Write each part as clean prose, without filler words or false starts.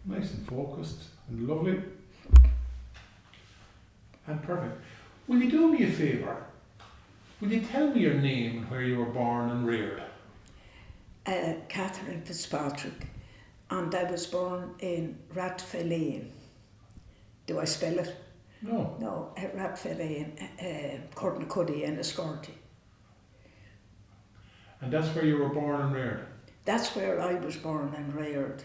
Nice and focused and lovely. And perfect. Will you do me a favour? Will you tell me your name and where you were born and reared? Kathleen FitzPatrick, and I was born in Rathfyland. Do I spell it? No. No, Rathfyland, Courtnacuddy, Enniscorthy. And that's where you were born and reared? That's where I was born and reared.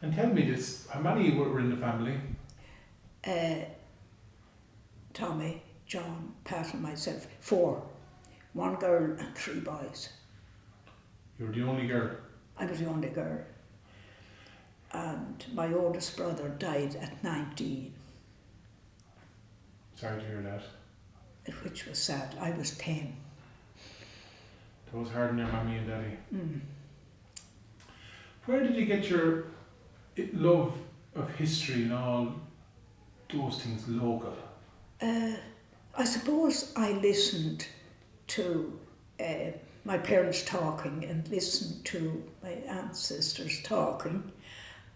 And tell me this, how many were in the family? Tommy, John, Pat and myself, 4. 1 girl and 3 boys. You were the only girl? I was the only girl. And my oldest brother died at 19. Sorry to hear that. Which was sad. I was 10. That was hard on your mummy and daddy. Mm. Where did you get your love of history and all those things local? I suppose I listened to my parents talking and listened to my ancestors talking,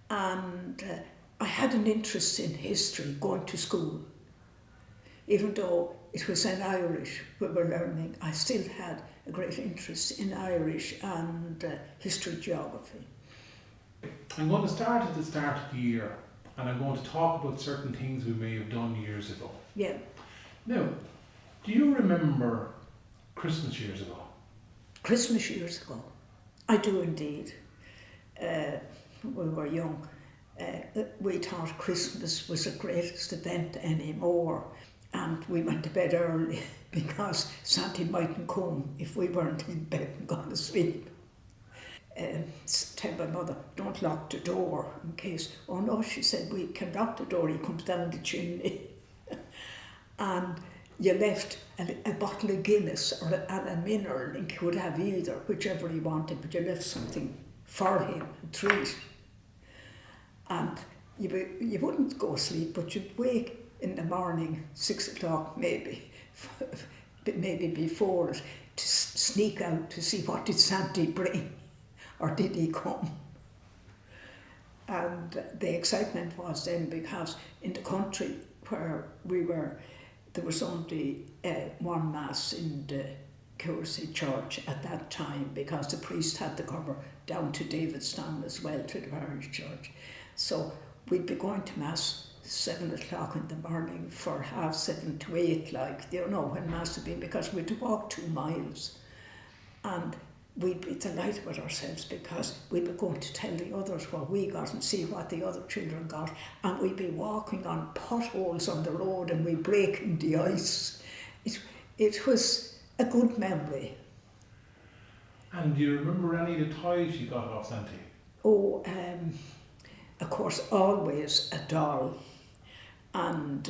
and I had an interest in history going to school. Even though it was in Irish we were learning, I still had a great interest in Irish and history, geography. I'm going to start at the start of the year, and I'm going to talk about certain things we may have done years ago. Yeah. Now, do you remember Christmas years ago? Christmas years ago? I do indeed. We were young. We thought Christmas was the greatest event anymore, and we went to bed early because Santy mightn't come if we weren't in bed and gone to sleep. Tell my mother, don't lock the door in case. Oh no, she said, we can lock the door, he comes down the chimney. And you left a bottle of Guinness and a mineral, and he could have either, whichever he wanted, but you left something for him, a treat. And you wouldn't go to sleep, but you'd wake in the morning, 6 o'clock maybe, maybe before it, to sneak out to see what did Santy bring. Or did he come? And the excitement was then because in the country where we were, there was only one mass in the Cursi church at that time because the priest had to cover down to Davidstown as well, to the parish church. So we'd be going to mass 7 o'clock in the morning for 7:30 to 8, like, you know, when mass had been, because we'd walk 2 miles. And we'd be delighted with ourselves because we'd be going to tell the others what we got and see what the other children got, and we'd be walking on potholes on the road and we'd breaking the ice. It was a good memory. And do you remember any of the toys you got off Santy? Oh, of course, always a doll, and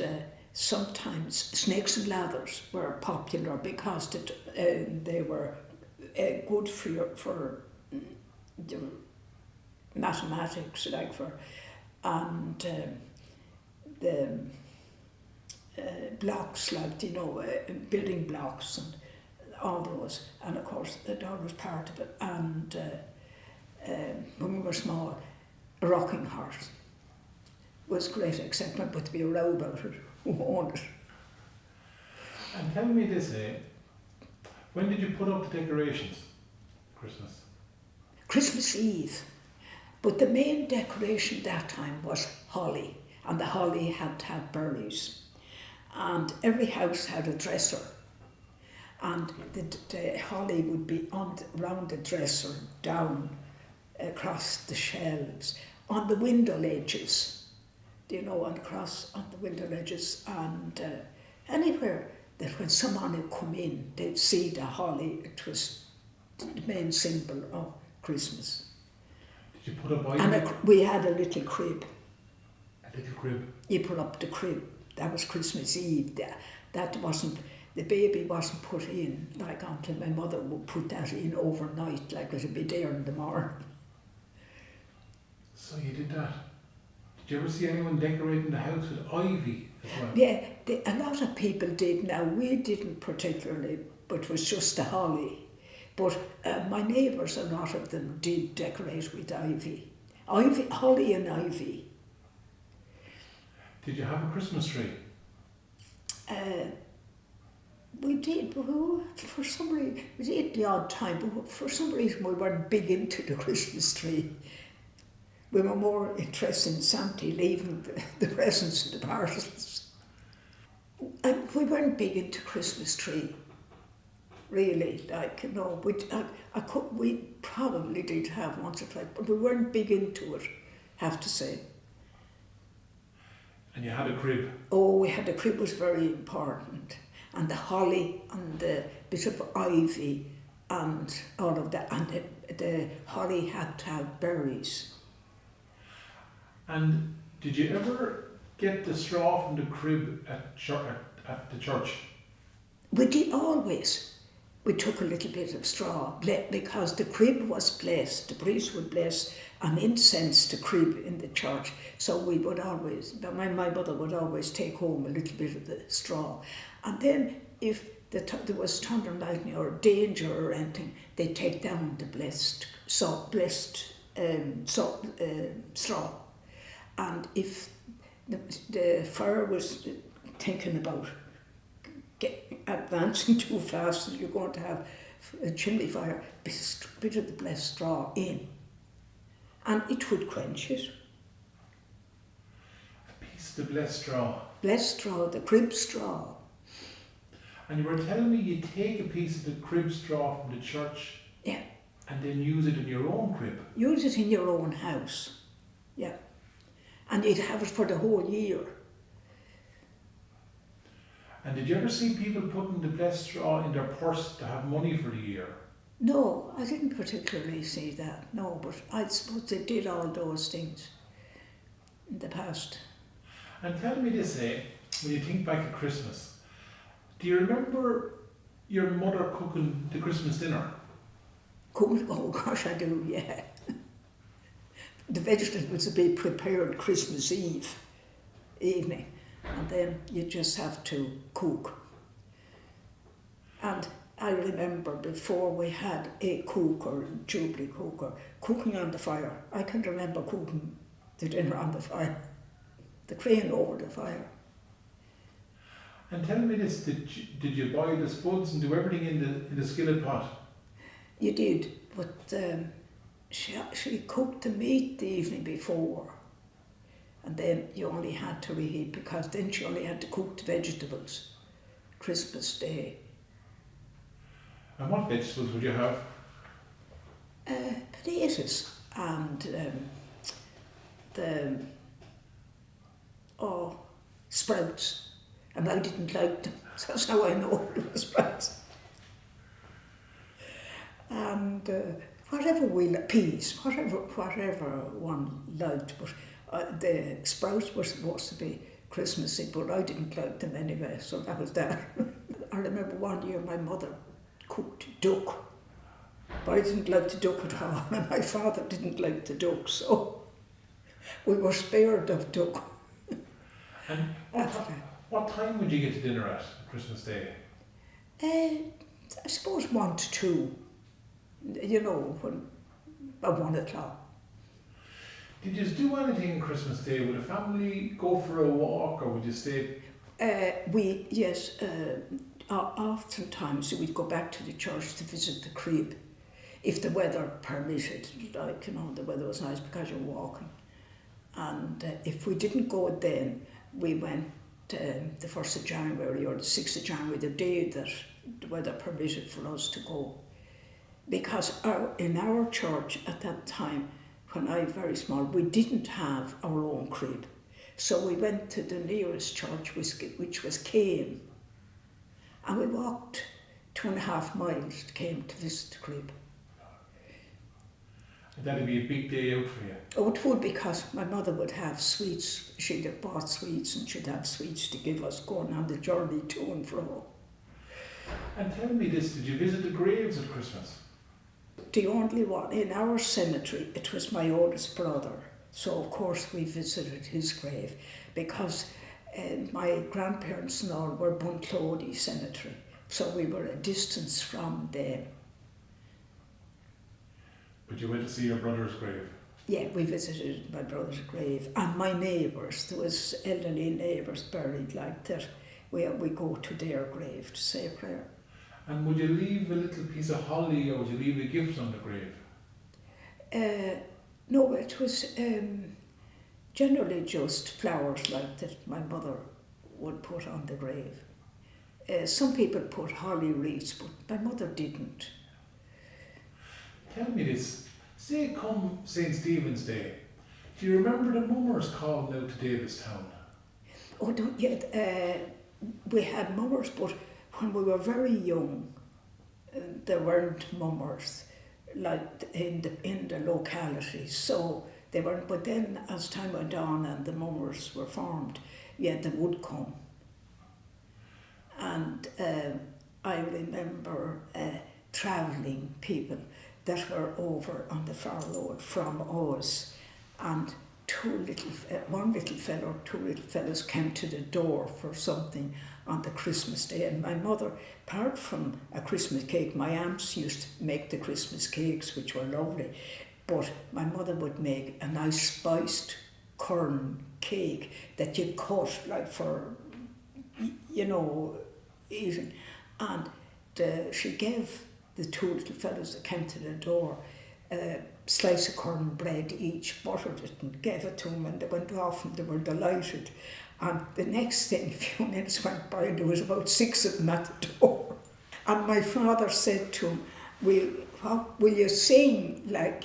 sometimes snakes and ladders were popular because they were good for mathematics, like and the blocks, like, you know, building blocks and all those. And of course, the doll was part of it. And when we were small, a rocking horse was great, except not to be a row about it. Who owned it? And tell me this, when did you put up the decorations? Christmas? Christmas Eve. But the main decoration that time was holly, and the holly had to have berries. And every house had a dresser, and the holly would be around the dresser, down across the shelves, on the window ledges, you know, and across on the window ledges, and anywhere that when someone had come in, they'd see the holly. It was the main symbol of Christmas. Did you put up ivy? And we had a little crib. A little crib? You put up the crib. That was Christmas Eve. That wasn't, the baby wasn't put in, like, until my mother would put that in overnight, like it would be there in the morning. So you did that. Did you ever see anyone decorating the house with ivy as well? Yeah, a lot of people did. Now, we didn't particularly, but it was just the holly. But my neighbours, a lot of them did decorate with ivy. Ivy, holly and ivy. Did you have a Christmas tree? We did, but for some reason, we did the odd time, but for some reason we weren't big into the Christmas tree. We were more interested in Santy leaving the presents and the parcels. And we weren't big into Christmas tree, really. Like, you know, we probably did have once or twice, but we weren't big into it, have to say. And you had a crib? Oh, we had the crib was very important. And the holly and the bit of ivy and all of that. And the holly had to have berries. And did you ever get the straw from the crib at the church? We did always. We took a little bit of straw because the crib was blessed. The priest would bless and incense the crib in the church. So we would always, my mother would always take home a little bit of the straw. And then if there was thunder, lightning or danger or anything, they'd take down the blessed straw. And if the fire was thinking about advancing too fast, you're going to have a chimney fire, bit of the blessed straw in. And it would quench it. A piece of the blessed straw? Blessed straw, the crib straw. And you were telling me you take a piece of the crib straw from the church, yeah, and then use it in your own crib? Use it in your own house, yeah. And you'd have it for the whole year. And did you ever see people putting the blessed straw in their purse to have money for the year? No, I didn't particularly see that, no, but I suppose they did all those things in the past. And tell me this, when you think back at Christmas, do you remember your mother cooking the Christmas dinner? Oh gosh, I do, yeah. The vegetables would be prepared Christmas Eve evening, and then you just have to cook. And I remember before we had a cook or jubilee cook or cooking on the fire. I can remember cooking the dinner on the fire, the crane over the fire. And tell me this, did you boil the spuds and do everything in the skillet pot? You did, but she cooked the meat the evening before, and then you only had to reheat because then she only had to cook the vegetables Christmas Day. And what vegetables would you have? Potatoes and sprouts. And I didn't like them. That's how I know it was sprouts. And peas, whatever one liked. But the sprouts were supposed to be Christmassy, but I didn't like them anyway, so that was that. I remember one year my mother cooked duck, but I didn't like the duck at all, and my father didn't like the duck, so we were spared of duck. And what time would you get to dinner at Christmas Day? I suppose 1 to 2, you know, about 1 o'clock. Did you do anything on Christmas Day? Would a family go for a walk or would you stay? Oftentimes we'd go back to the church to visit the crib, if the weather permitted, like, you know, the weather was nice because you're walking. And if we didn't go then, we went the 1st of January or the 6th of January, the day that the weather permitted for us to go. Because in our church at that time, when I was very small, we didn't have our own crib. So we went to the nearest church, which was Caim. And we walked 2.5 miles to Caim to visit the crib. That'd be a big day out for you. Oh, it would, because my mother would have sweets. She'd have bought sweets and she'd have sweets to give us going on the journey to and fro. And tell me this, did you visit the graves at Christmas? The only one in our cemetery, it was my oldest brother. So of course we visited his grave because my grandparents and all were Bunclody cemetery. So we were a distance from them. But you went to see your brother's grave? Yeah, we visited my brother's grave. And my neighbours, there was elderly neighbours buried like that. We go to their grave to say a prayer. And would you leave a little piece of holly or would you leave a gift on the grave? No, it was generally just flowers like that my mother would put on the grave. Some people put holly wreaths, but my mother didn't. Tell me this, say come St. Stephen's Day, do you remember the mummers calling out to Davistown? Oh, don't yet. We had mummers, but when we were very young, there weren't mummers like in the locality. So they weren't. But then, as time went on and the mummers were formed, yeah, they would come. And I remember travelling people that were over on the far road from us, and one little fellow, two little fellows came to the door for something on the Christmas Day. And my mother, apart from a Christmas cake, my aunts used to make the Christmas cakes, which were lovely, but my mother would make a nice spiced corn cake that you'd cut like for, eating. And she gave the two little fellows that came to the door slice of corn bread each, buttered it and gave it to them, and they went off and they were delighted. And the next thing, a few minutes went by and there was about 6 of them at the door. And my father said to him, will you sing like,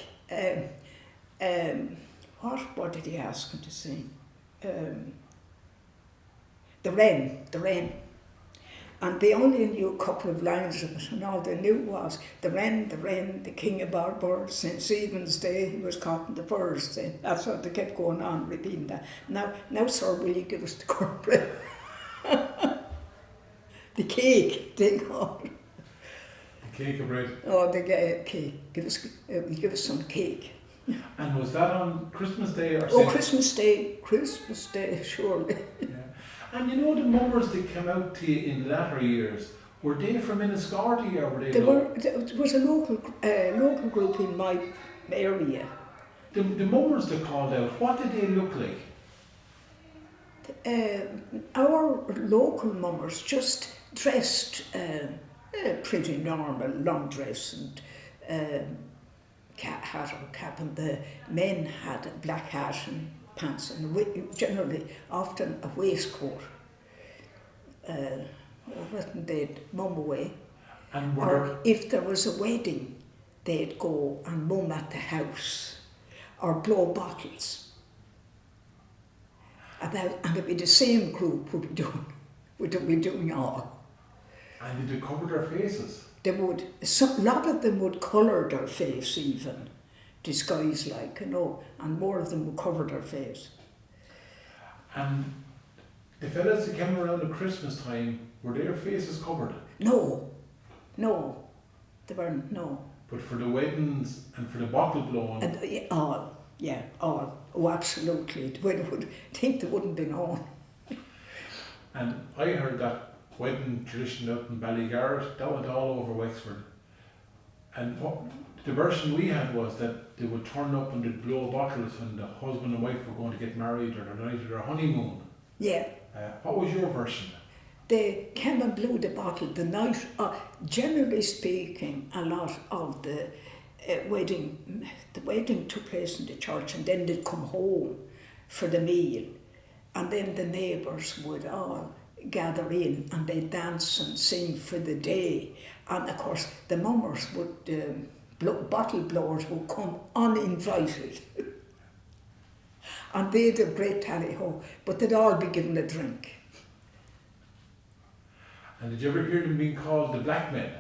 what did he ask him to sing? The Wren. And they only knew a couple of lines of it, and all they knew was the wren, the king of our birds, St. Stephen's Day, he was caught in the furs. That's what they kept going on, repeating that. Now, sir, will you give us the cornbread? The cake, they called it. The cake of bread? Oh, the cake. Give us some cake. And was that on Christmas Day or Oh, Christmas Day, surely. Yeah. And you know the mummers that came out to you in latter years, were they from Enniscorthy or were they? There was a local group in my area. The mummers that called out, what did they look like? Our local mummers just dressed pretty normal, long dress and hat or cap, and the men had a black hat and pants, and generally often a waistcoat. They'd mum away. Or if there was a wedding, they'd go and mum at the house or blow bottles. And it'd be the same group would be doing all. And did they cover their faces? They would. A lot of them would colour their face even, disguise like, and more of them would cover their face. And the fellas that came around at Christmas time, were their faces covered? No, they weren't, no. But for the weddings and for the bottle blowing? And all. Oh, absolutely. I would think they wouldn't be known. And I heard that wedding tradition out in Ballygarrett, that went all over Wexford. And the version we had was that they would turn up and they'd blow bottles when the husband and wife were going to get married or the night of their honeymoon. Yeah. What was your version? They came and blew the bottle the night. Generally speaking, a lot of the wedding took place in the church, and then they'd come home for the meal, and then the neighbours would all gather in and they'd dance and sing for the day. And of course the mummers would, bottle blowers would come uninvited. And they'd a great tally-ho, but they'd all be given a drink. And did you ever hear them being called the black men?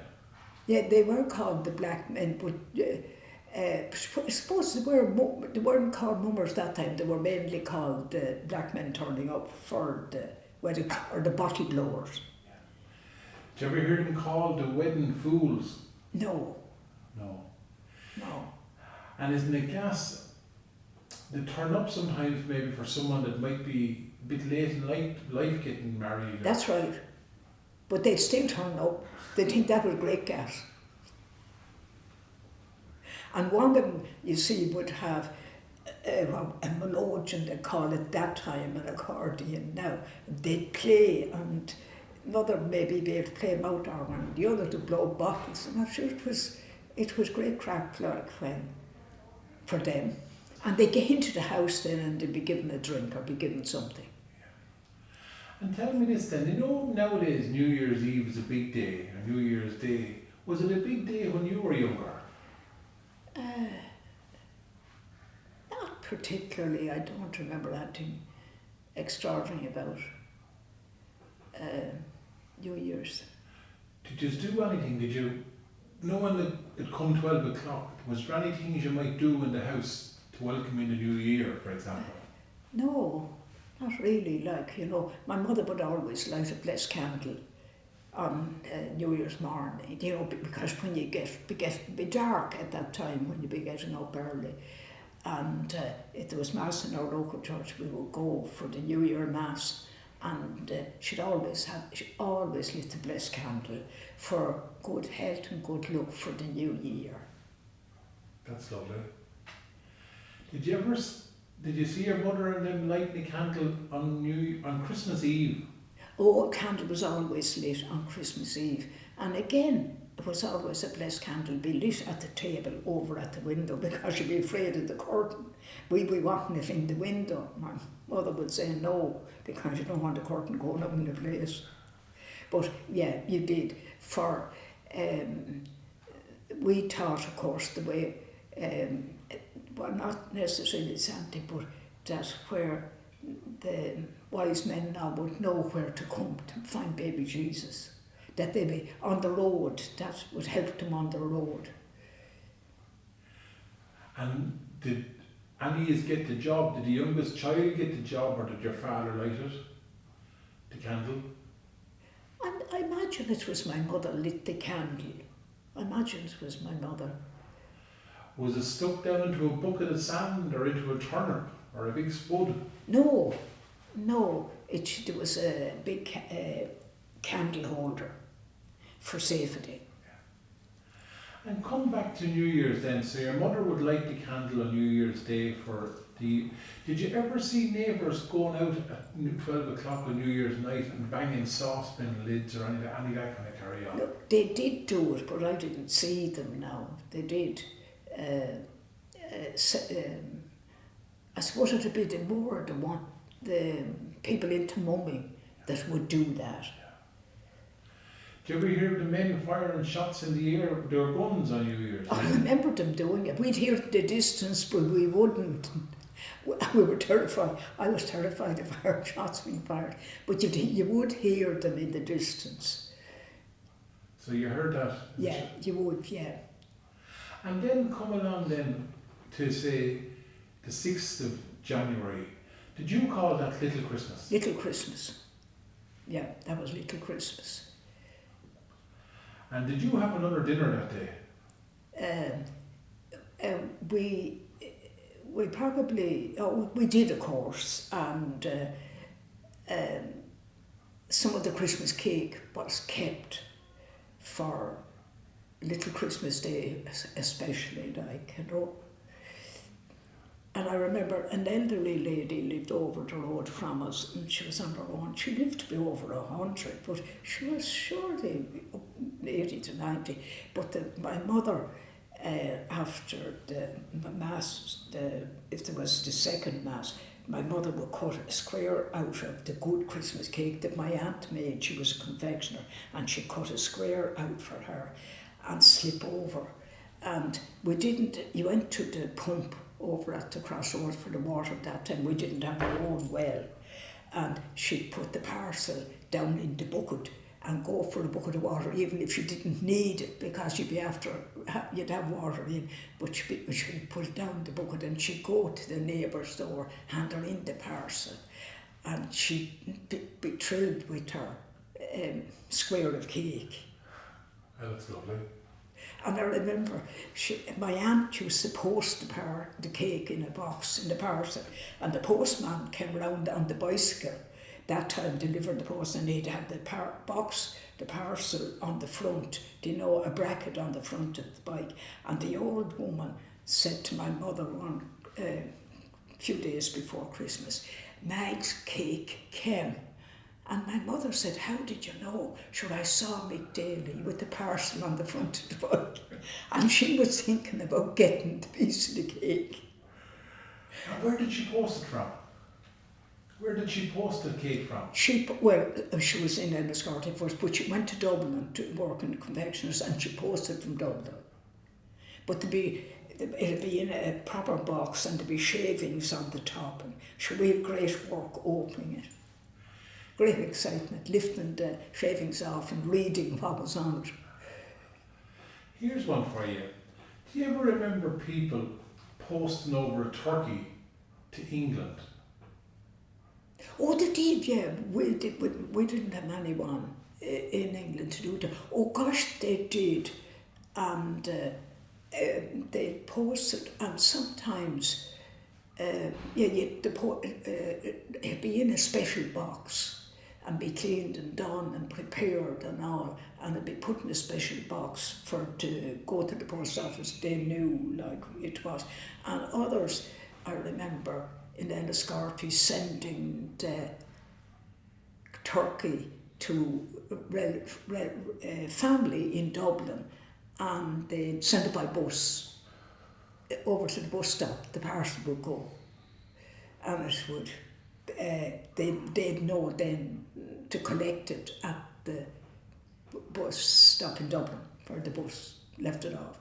Yeah, they were called the black men, but I suppose they weren't called mummers that time. They were mainly called the black men turning up for the wedding, or the bottle blowers. Did you ever hear them called the wedding fools? No. And isn't it gas? They turn up sometimes maybe for someone that might be a bit late in life getting married. That's right. But they'd still turn up. They'd think that was great gas. And one of them, you see, would have a melodeon, they call it that time, an accordion now. They'd play, and mother maybe be able to play mouth organ, and the other to blow bottles. And I'm sure it was great crack like when, for them. And they get into the house then and they'd be given a drink or be given something. And tell me this then, you know nowadays New Year's Eve is a big day, or New Year's Day. Was it a big day when you were younger? Not particularly. I don't remember anything extraordinary about New Year's. Did you do anything? Did you know when it come 12 o'clock, was there any things you might do in the house to welcome in the new year, for example? No, not really. Like, you know, my mother would always light a blessed candle on New Year's morning, you know, because when you be dark at that time, when you be getting up early. And if there was Mass in our local church, we would go for the New Year Mass, and she'd always lit the blessed candle for good health and good luck for the new year. That's lovely. Did you see your mother and them lighting a candle on Christmas Eve? Oh, a candle was always lit on Christmas Eve, and again, it was always a blessed candle be lit at the table over at the window, because you'd be afraid of the curtain. We'd be wanting it in the window. My mother would say no, because you don't want the curtain going up in the place. But yeah, you did. For we taught, of course, the way, well, not necessarily Santy, but that where the wise men now would know where to come to find baby Jesus, that they be on the road, that would help them on the road. And did any of you get the job? Did the youngest child get the job, or did your father light it, the candle? I imagine it was my mother lit the candle. I imagine it was my mother. Was it stuck down into a bucket of sand, or into a turnip, or a big spud? No, there was a big candle holder for safety. And come back to New Year's then. So your mother would light the candle on New Year's Day for the... Did you ever see neighbours going out at 12 o'clock on New Year's night and banging saucepan lids or any of that kind of carry on? No, they did do it, but I didn't see them now. They did. I suppose it would be the people into mumming that would do that. Do you ever hear the men firing shots in the air with their guns on New Year's? I remember them doing it. We'd hear it in the distance, but we wouldn't. We were terrified. I was terrified of our shots being fired. But you would hear them in the distance. So you heard that? Yeah, you would, yeah. And then come along then to say the 6th of January. Did you call that Little Christmas? Little Christmas. Yeah, that was Little Christmas. And did you have another dinner that day? We probably, we did, of course, and some of the Christmas cake was kept for Little Christmas Day, especially, like, you know. And I remember an elderly lady lived over the road from us, and she was on her own. She lived to be over 100, but she was surely 80 to 90. But my mother, after the Mass, if there was the second Mass, my mother would cut a square out of the good Christmas cake that my aunt made. She was a confectioner, and she cut a square out for her and slip over. And you went to the pump over at the crossroads for the water that time. We didn't have our own well, and she'd put the parcel down in the bucket and go for a bucket of water, even if she didn't need it, because you'd have water in, but she'd put it down in the bucket, and she'd go to the neighbour's door, hand her in the parcel, and she'd be thrilled with her square of cake. Oh, that's lovely. And I remember my aunt used to post the cake in a box in the parcel, and the postman came round on the bicycle that time, delivered the post, and he'd have the parcel on the front, a bracket on the front of the bike. And the old woman said to my mother one few days before Christmas, Mag's cake came. And my mother said, how did you know? Sure, I saw Mick daily with the parcel on the front of the bike. And she was thinking about getting the piece of the cake. And where did she post it from? Where did she post the cake from? She was in Enniscorthy first, but she went to Dublin to work in the confectioners, and she posted from Dublin. But it'd be in a proper box, and there'd be shavings on the top, and she had great work opening it. Great excitement, lifting the shavings off and reading what was on it. Here's one for you. Do you ever remember people posting over a turkey to England? Oh, they did, yeah. We didn't have anyone in England to do it. Oh gosh, they did. And they posted, and sometimes it'd be in a special box and be cleaned and done and prepared and all, and it'd be put in a special box for to go to the post office. They knew like it was. And others, I remember in Enniscorthy sending the turkey to family in Dublin, and they'd send it by bus over to the bus stop. The parcel would go, and it would. They'd know then to collect it at the bus stop in Dublin, where the bus left it off.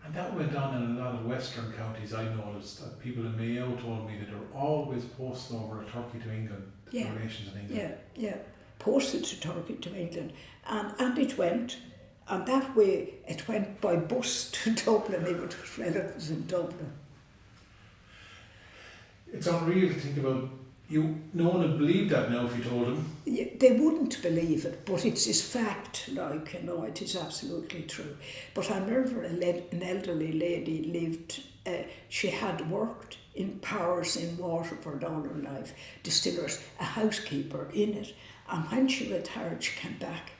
And that went on in a lot of western counties. I noticed that people in Mayo told me that they were always posting over a turkey to England, relations in England. Yeah, posted to turkey to England, and it went, and that way it went by bus to Dublin. It was relatives in Dublin. It's unreal to think about. No one would believe that now if you told them. Yeah, they wouldn't believe it, but it's fact, it is absolutely true. But I remember an elderly lady lived, she had worked in Powers in Waterford all her life, distillers, a housekeeper in it, and when she retired she came back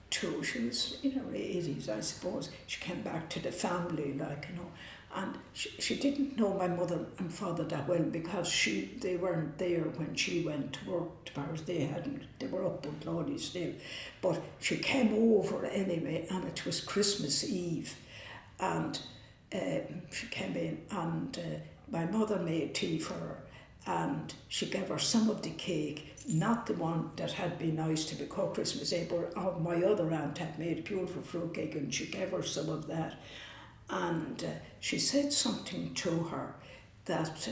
to, she was in her 80s I suppose, she came back to the family, and she didn't know my mother and father that well because they weren't there when she went to work to Paris. They were up in Bunclody still. But she came over anyway, and it was Christmas Eve. And she came in, and my mother made tea for her, and she gave her some of the cake, not the one that had been nice to be cooked Christmas Eve, but my other aunt had made a beautiful fruit cake, and she gave her some of that. And she said something to her that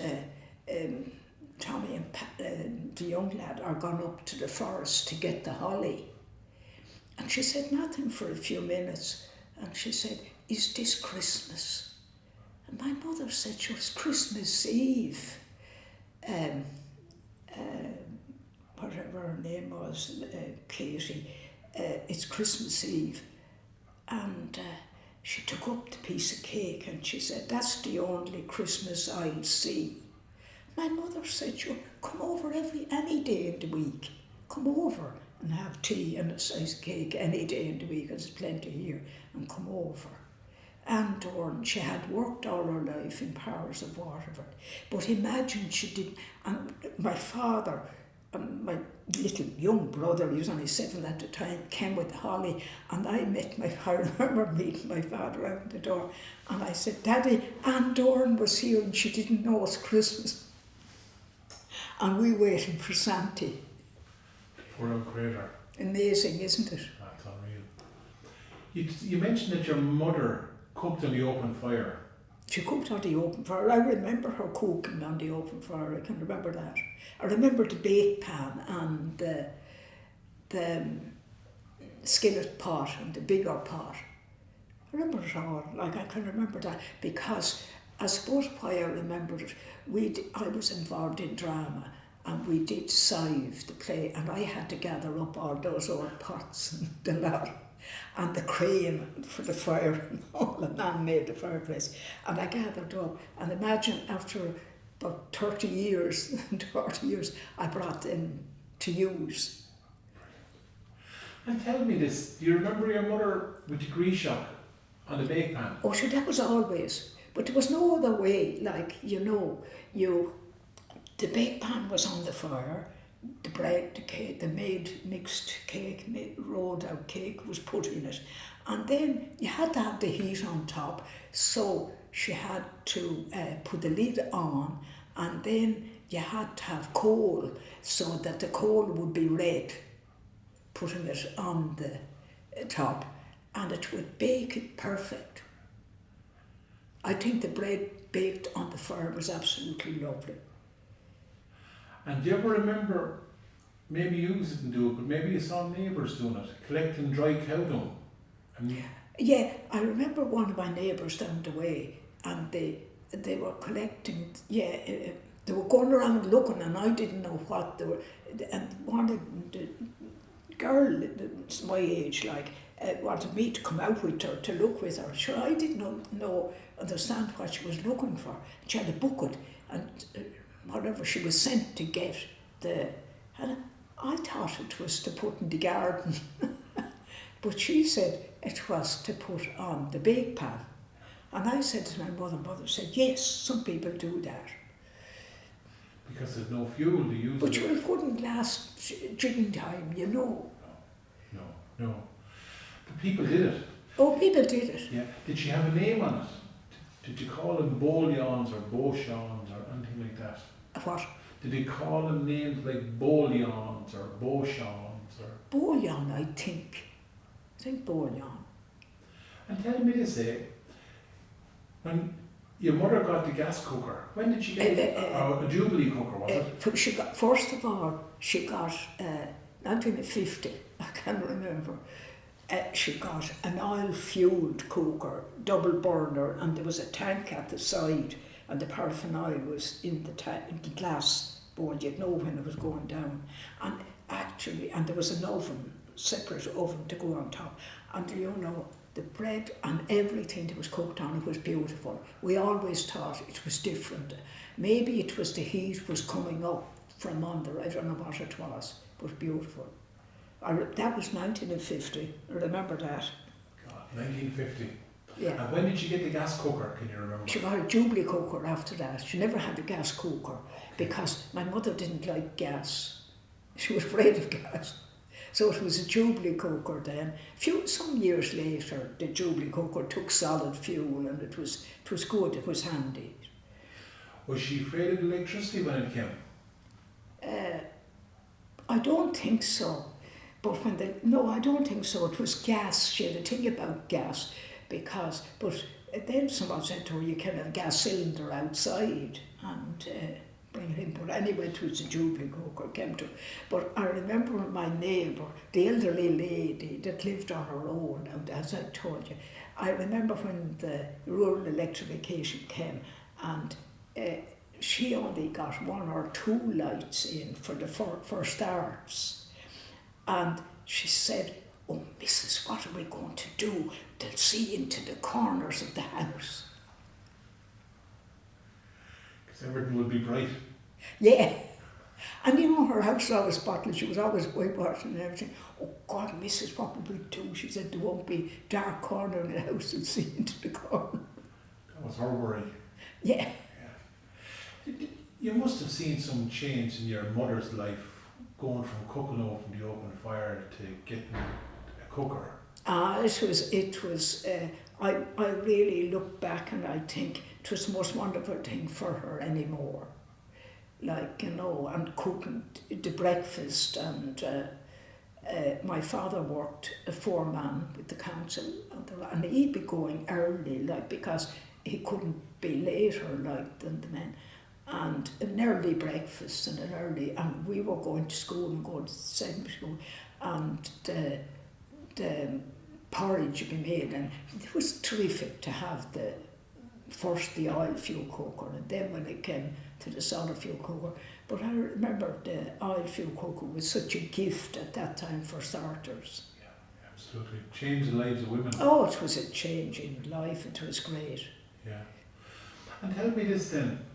Tommy and the young lad are gone up to the forest to get the holly. And she said nothing for a few minutes. And she said, is this Christmas? And my mother said it was Christmas Eve. Whatever her name was, Katie, it's Christmas Eve. And she took up the piece of cake and she said, that's the only Christmas I'll see. My mother said, you come over any day in the week. Come over and have tea and a slice of cake any day in the week, there's plenty here, and come over. And she had worked all her life in Powers of Waterford. But imagine she didn't, and my father, and my little young brother, he was only 7 at the time, came with the holly, and I remember meeting my father out the door, and I said, Daddy, Ann Dorn was here and she didn't know it's Christmas. And we waiting for Santy. Poor old creator. Amazing, isn't it? That's unreal. You mentioned that your mother cooked on the open fire. She cooked on the open fire. I remember her cooking on the open fire. I can remember that. I remember the bake pan and the skillet pot and the bigger pot. I remember it all. I can remember that because I suppose why I remembered it, I was involved in drama and we did sieve the play, and I had to gather up all those old pots and the lot. And the crane for the fire and all, the man made the fireplace. And I gathered up, and imagine after about 30 years, I brought them to use. And tell me this, do you remember your mother with the grease shock on the bake pan? Oh, sure, that was always. But there was no other way, like, the bake pan was on the fire, the bread, the cake, the made mixed cake, rolled out cake was put in it. And then you had to have the heat on top, so she had to put the lid on, and then you had to have coal so that the coal would be red, putting it on the top, and it would bake it perfect. I think the bread baked on the fire was absolutely lovely. And do you ever remember, maybe you didn't do it, but maybe you saw neighbours doing it, collecting dry cow dung? Yeah, I remember one of my neighbours down the way, and they were collecting, they were going around looking, and I didn't know what they were, and one of the girl, that's my age, wanted me to come out with her, to look with her. Sure, I didn't understand what she was looking for. She had a bucket, and whatever she was sent to get, and I thought it was to put in the garden. But she said it was to put on the bake pan. And I said to my mother said, yes, some people do that. Because there's no fuel to use. But it wouldn't last jigging time, No. But people did it. Oh, people did it. Yeah. Did she have a name on it? Did you call them bolions or beauchons or anything like that? What? Did they call them names like bolions or beauchons or? Bouillon, I think bouillon. And tell me this, when your mother got the gas cooker, when did she get a Jubilee cooker, was it? She got 1950, I can't remember. She got an oil-fuelled cooker, double burner, and there was a tank at the side, and the paraffin oil was in the glass board. You'd know when it was going down. And there was an oven, separate oven to go on top. And the bread and everything that was cooked on it was beautiful. We always thought it was different. Maybe it was the heat was coming up from under, I don't know what it was, but beautiful. That was 1950, I remember that. God, 1950. Yeah. And when did she get the gas cooker, can you remember? She got a Jubilee cooker after that. She never had a gas cooker because my mother didn't like gas. She was afraid of gas. So it was a Jubilee cooker then. Some years later, the Jubilee cooker took solid fuel, and it was good, it was handy. Was she afraid of electricity when it came? I don't think so. But I don't think so. It was gas. She had a thing about gas but then someone said to her, you can have a gas cylinder outside and bring it in. But anyway, it was a Jubilee cooker came to. But I remember my neighbour, the elderly lady that lived on her own, and as I told you, I remember when the rural electrification came, and she only got 1 or 2 lights in for the first hours. And she said, oh, Mrs, what are we going to do? They'll see into the corners of the house. Because everything will be bright. Yeah. And her house was always spotless. She was always whitewashing and everything. Oh, God, Mrs, what will we do? She said, there won't be dark corner in the house and see into the corner. That was her worry. Yeah. You must have seen some change in your mother's life, going from cooking over the open fire to getting a cooker. It was. I really look back and I think it was the most wonderful thing for her anymore. And cooking the breakfast, and my father worked a foreman with the council, and he'd be going early, because he couldn't be later than the men. And an early breakfast and we were going to school and going to secondary school, and the porridge would be made, and it was terrific to have the oil fuel cooker, and then when it came to the solid fuel cooker. But I remember the oil fuel cooker was such a gift at that time for starters. Yeah, absolutely. Changed the lives of women. Oh, it was a change in life, it was great. Yeah. And tell me this then.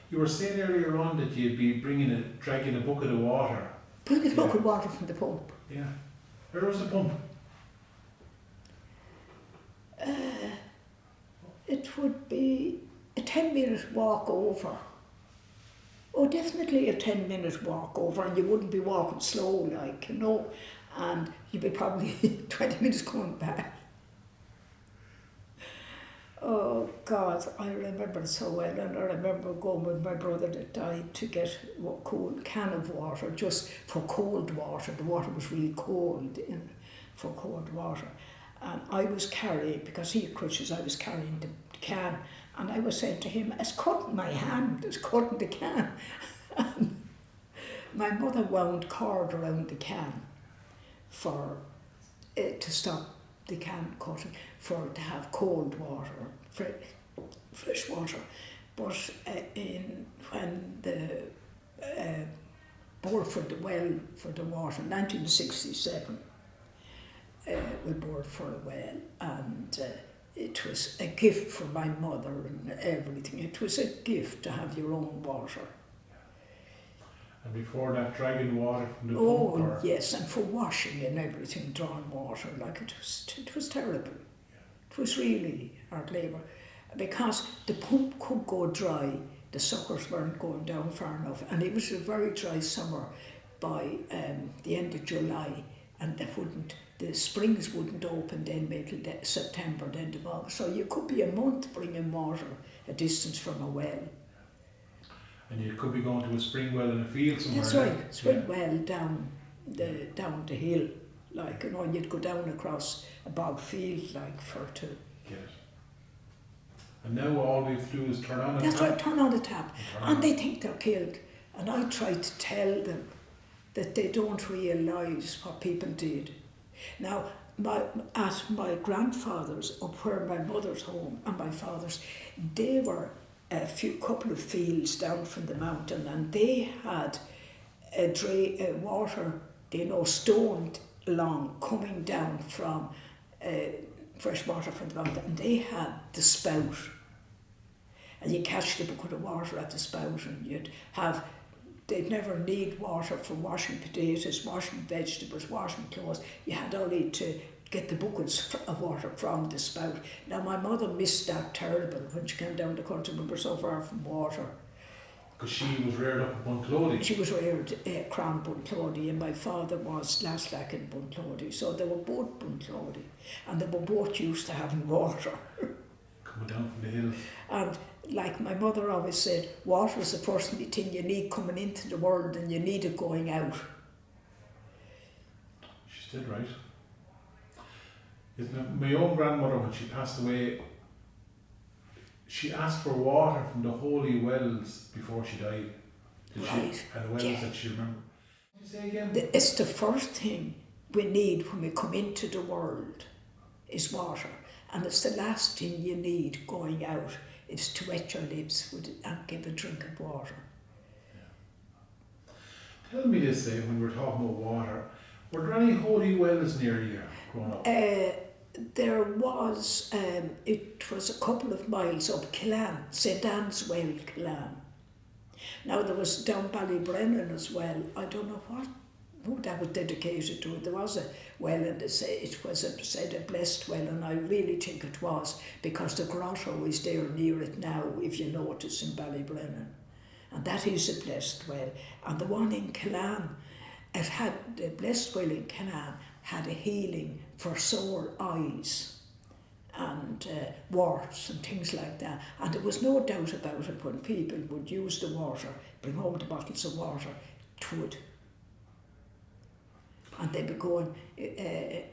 You were saying earlier on that you'd be dragging a bucket of water. Bucket of water from the pump. Yeah. Where was the pump? It would be a 10-minute walk over. Oh, definitely a 10-minute walk over, and you wouldn't be walking slow, like, you know, and you'd be probably 20 minutes coming back. Oh God, I remember it so well, and I remember going with my brother that died to get a cold can of water, just for cold water. The water was really cold for cold water. And I was carrying, because he had crutches, I was carrying the can, and I was saying to him, it's cutting my hand, it's cutting the can. And my mother wound cord around the can for to stop the can cutting, to have cold water, fresh water. But when the bored for the well for the water, 1967, we bored for a well, and it was a gift for my mother and everything. It was a gift to have your own water. And before that, dragging water from the pump? Oh, yes, and for washing and everything, drawing water, like it was terrible. It was really hard labour, because the pump could go dry, the suckers weren't going down far enough, and it was a very dry summer by the end of July, and the springs wouldn't open then until September, the end of August, so you could be a month bringing water a distance from a well. And you could be going to a spring well in a field somewhere. That's right, spring well down the hill, like, you know, you'd go down across a bog field, like, to get it. And now all we have to do is turn on the tap. That's right, turn on the tap. And they think they're killed. And I try to tell them that they don't realise what people did. Now, at my grandfather's, up where my mother's home and my father's, they were a couple of fields down from the mountain, and they had water, you know, stoned along, coming down from fresh water from the mountain, and they had the spout. And you catch the bucket of water at the spout, and they'd never need water for washing potatoes, washing vegetables, washing clothes. You had only to get the buckets of water from the spout. Now my mother missed that terrible when she came down the country. We were so far from water. Because she was reared up in Bunclody. She was reared Traan, Bunclody, and my father was Laslack in Bunclody. So they were both Bunclody, and they were both used to having water. Coming down from the hill. And like my mother always said, water is the first thing you need coming into the world, and you need it going out. She's dead right. Isn't it? My own grandmother, when she passed away, she asked for water from the holy wells before she died. Right. And the wells that she remembered. What did you say again? It's the first thing we need when we come into the world is water. And it's the last thing you need going out is to wet your lips and give a drink of water. Yeah. Tell me this, when we're talking about water, were there any holy wells near you growing up? There was, it was a couple of miles up Killanne, St Anne's Well, Killanne. Now there was down Ballybrennan as well. I don't know who that was dedicated to. There was a well, and it was said a blessed well, and I really think it was, because the grotto is there near it now, if you notice, in Ballybrennan. And that is a blessed well. And the one in Killanne, the blessed well in Killanne had a healing for sore eyes and warts and things like that. And there was no doubt about it, when people would use the water, bring home the bottles of water, it would. And they'd be going, a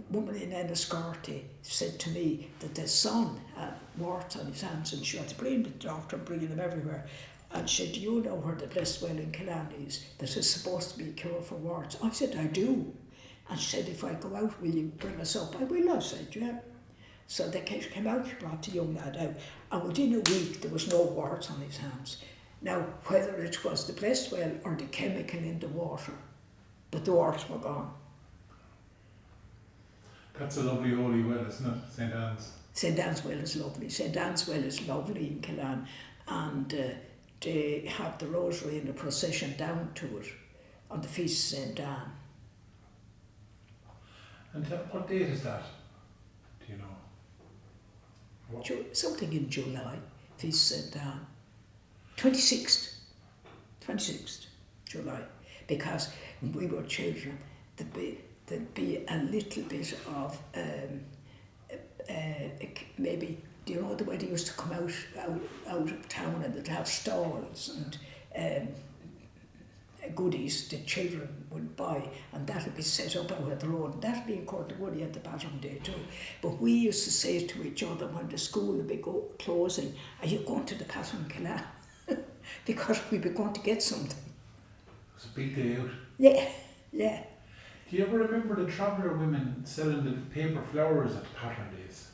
woman in Enniscorthy said to me that the son had warts on his hands, and she had to bring the doctor and bringing them everywhere. And she said, do you know where the blessed well in Killanne is that is supposed to be a cure for warts? I said, I do. And she said, if I go out, will you bring us up? I will, I said, yeah. So they came out, she brought the young lad out, and within a week there was no warts on his hands. Now, whether it was the blessed well or the chemical in the water, but the warts were gone. That's a lovely holy well, isn't it, St Anne's? St Anne's Well is lovely. St Anne's Well is lovely in Killanne, and they have the rosary and the procession down to it on the feast of St Anne. And what date is that? Do you know? Something in July. Feast and 26th July, because when we were children, there'd be a little bit of maybe, do you know the way they used to come out of town and they'd have stalls and goodies the children would buy, and that would be set up out at the road, and that would be in Courtnacuddy at the bottom day too. But we used to say to each other when the school would be closing, are you going to the pattern Killanne? Because we'd be going to get something. It was a big day out. Yeah. Do you ever remember the traveller women selling the paper flowers at the pattern days?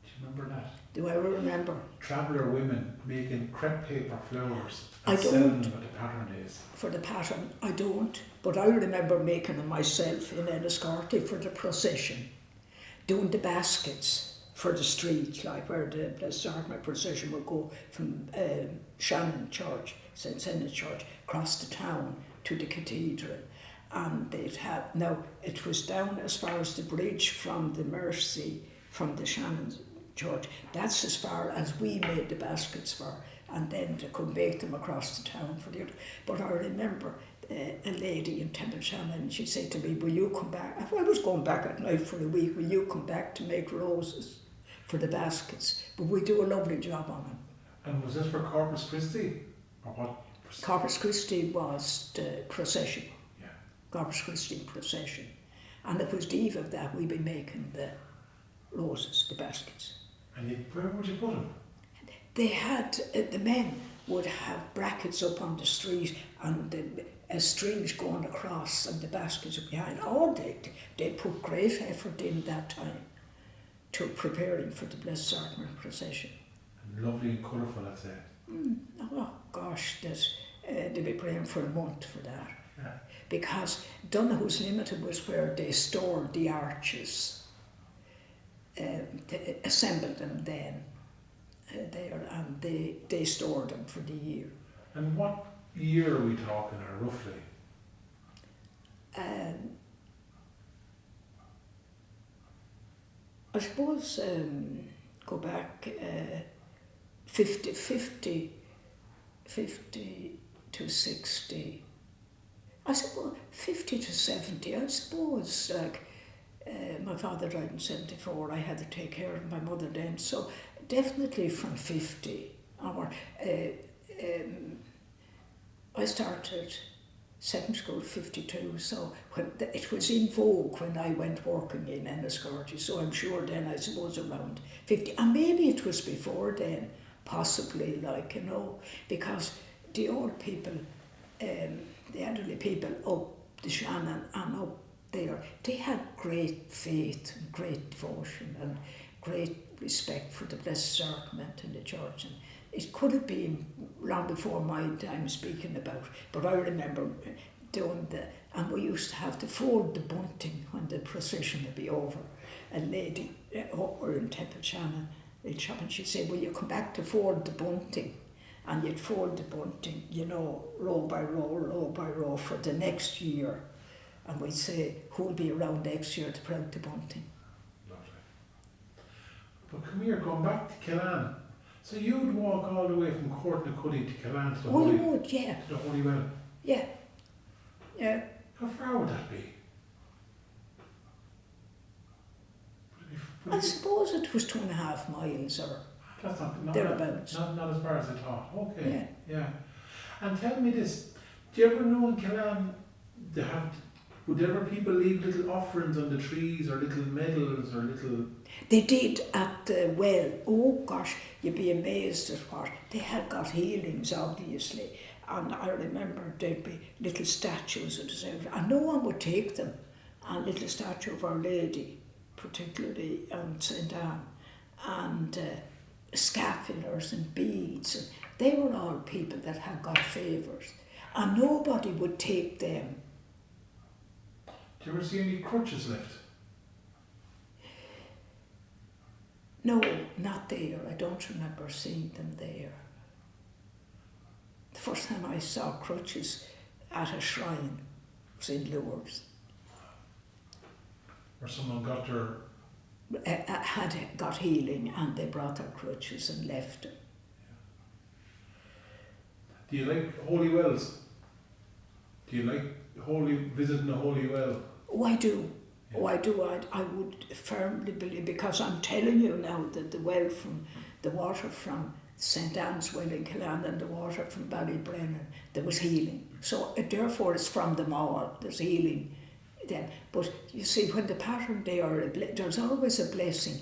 Do you remember that? Do I ever remember? Traveller women making crepe paper flowers I and don't. selling them at the pattern days. For the pattern, I don't. But I remember making them myself in Enniscorthy for the procession. Doing the baskets for the street, like where the Sacrament procession would go from Shannon Church, St. Senna's Church, across the town to the cathedral. And they'd have, now it was down as far as the bridge from the Mercy, from the Shannon Church. That's as far as we made the baskets for, and then they could make them across the town for the other. But I remember a lady in Temple Shannon, she said to me, will you come back? I was going back at night for a week, will you come back to make roses for the baskets? But we do a lovely job on them. And was this for Corpus Christi? Or what? Corpus Christi was the procession. Yeah. Corpus Christi procession. And it was the eve of that we'd be making the roses, the baskets. And where would you put them? They had, the men would have brackets up on the street and strings going across and the baskets are behind. Oh, they put great effort in that time to preparing for the Blessed Sacrament procession. And lovely and colourful, I'd say. Oh gosh, they'd be praying for a month for that. Yeah. Because Donoghue's Limited was where they stored the arches. They assembled them then there, and they stored them for the year. And what year are we talking here, roughly? I suppose go back 50 to 60. I suppose 50 to 70. I suppose like my father died in 74. I had to take care of my mother then, so definitely from 50. I started second school 52, so when it was in vogue when I went working in Enniscorthy, so I'm sure then I suppose around 50, and maybe it was before then, possibly, like, you know, because the old people, the elderly people up the Shannon and up there, they had great faith and great devotion and great respect for the Blessed Sacrament in the church, and it could have been long before my time speaking about, but I remember doing and we used to have to fold the bunting when the procession would be over. A lady over in Temple Shannon, she'd say, will you come back to fold the bunting? And you'd fold the bunting, you know, row by row for the next year. And we'd say, who'll be around next year to put out the bunting? Lovely. But come here, going back to Killanne. So you would walk all the way from Courtnacuddy to Killanne to the Holy... you would, yeah. To the Holy Well? Yeah. Yeah. How far would that be? I suppose it was 2.5 miles or That's not thereabouts. Not as far as I thought. Okay. Yeah. And tell me this, do you ever know in Killanne, would ever people leave little offerings on the trees or little medals or little... They did at the well. Oh gosh, you'd be amazed at what. They had got healings, obviously. And I remember there'd be little statues of the Saviour, and no one would take them. A little statue of Our Lady, particularly on St. Anne, and scapulars and beads. And they were all people that had got favours, and nobody would take them. Do you ever see any crutches left? No, not there. I don't remember seeing them there. The first time I saw crutches at a shrine was in Lourdes. Where someone got their... Had got healing and they brought their crutches and left them. Do you like holy wells? Do you like visiting a holy well? Oh, I do. Yeah. Oh, I do. I would firmly believe, because I'm telling you now that the water from St. Anne's Well in Killanne and the water from Ballybrennan, there was healing. So therefore it's from them all, there's healing then. But you see, when the pattern there's always a blessing.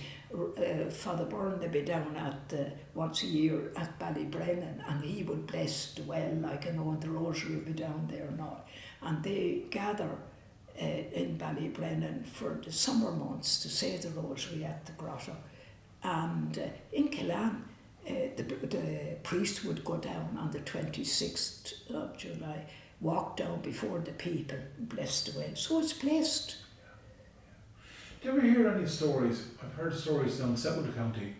Father Byrne would be down at once a year at Ballybrennan, and he would bless the well, like I know the rosary would be down there and all. And they gather in Ballybrennan for the summer months to say the rosary at the grotto. And in Killanne, the priest would go down on the 26th of July, walk down before the people and bless the well. So it's blessed. Do you ever hear any stories? I've heard stories down South County